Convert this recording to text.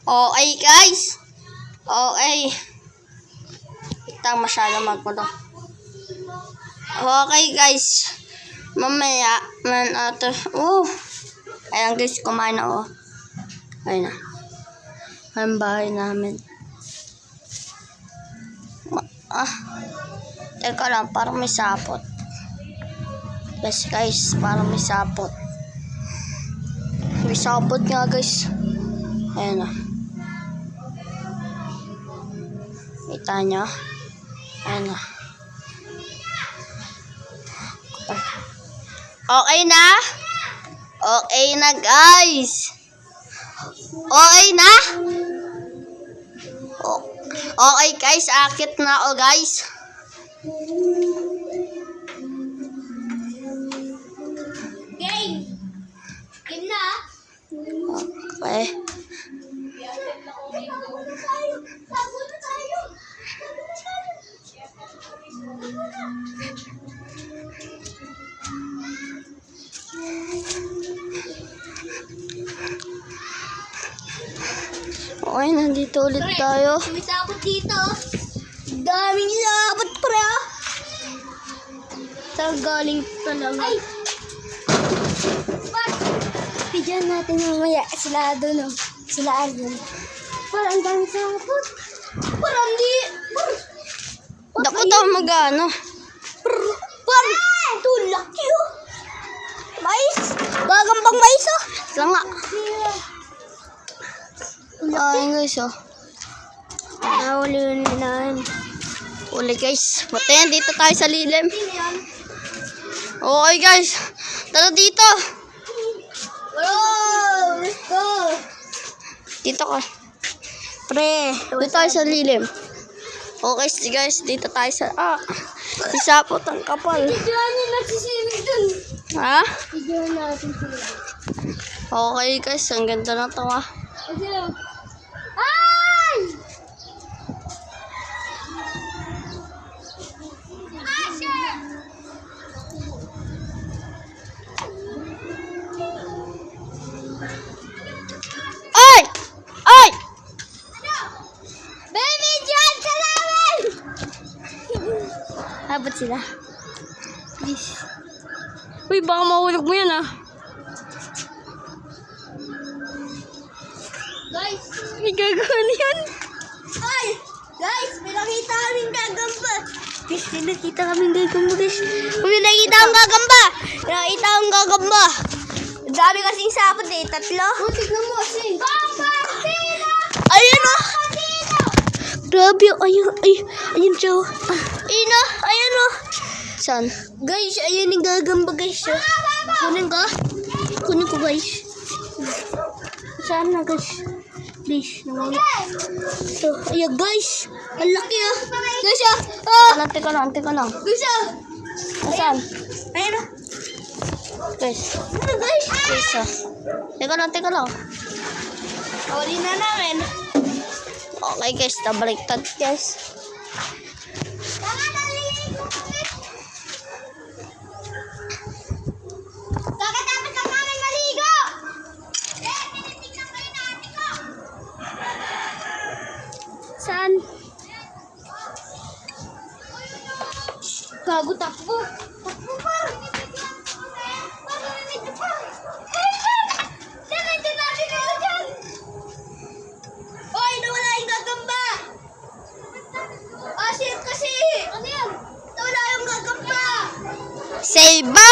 Okay guys. Okay. Ito masyado magputo. Okay guys. Mamaya. Ayan guys, kumain na ako. Ayun na. Ang bahay namin. Teka lang, parang may sapot. Yes guys, parang may sapot. May sapot nga guys. Ayan na. Kita nyo? Ayan na. Okay na? Okay na guys. Okay na? Okay guys, akit na ako guys. Game! Game na! Okay. Okay, nandito ulit tayo. May sabot dito. Daming sabot pre. Saan galing talaga? Ay! Bigyan natin mamaya sila doon. Sila Arjun. Parang ang daming sabot. Parang di. Dapat ako mag-ano. Parang tulak yun. Mais. Gagambang mais oh. Sanga. Ay guys oh. Nahuli na. Uli guys. Buti dito tayo sa lilim. Okay guys. Tara dito. Oh, let's go. Dito ka. Pre. Dito tayo sa lilim. Okay guys. Dito tayo sa... isapot ang kapal. Bigyan niyo nagsisimig dun. Ha? Bigyan natin sila. Okay guys. Ang ganda na ito ah. Ay! Ay! Ay! Baby, dyan sa namin! Habot sila. Please. Uy, baka mahulog mo yan ah. Guys! May gagawin yan. Ay! Guys, may nakita kaming gagamba. Guys, may nakita kaming gagamba, guys. May nakita akong gagamba. Nakita akong gagamba. Ang dami kasing sapot eh, 3. Oh, tignan mo kasi. Pampasino! Ayun oh. Grabe. Ayun siya oh. Ayun oh, ayun oh. Saan? Guys, ayun yung gagamba, guys. Kunin ka? Kunin ko, guys. Saan na, guys? Please, naman. So, ayan, guys. Ang laki ah. Guys ah. Teka lang. Guys ah. Saan? Ayun ah. Guys. Ano, guys? Guys ah. Teka lang. Huli na namin. Okay guys, nabaliktad guys. Kakatapos lang namin maligo. Saan? Gago, takbo. Takbo pa. Hoy, nawala yung gagamba. Shit kasi. Ano yan? Nawala yung gagamba. Say bye!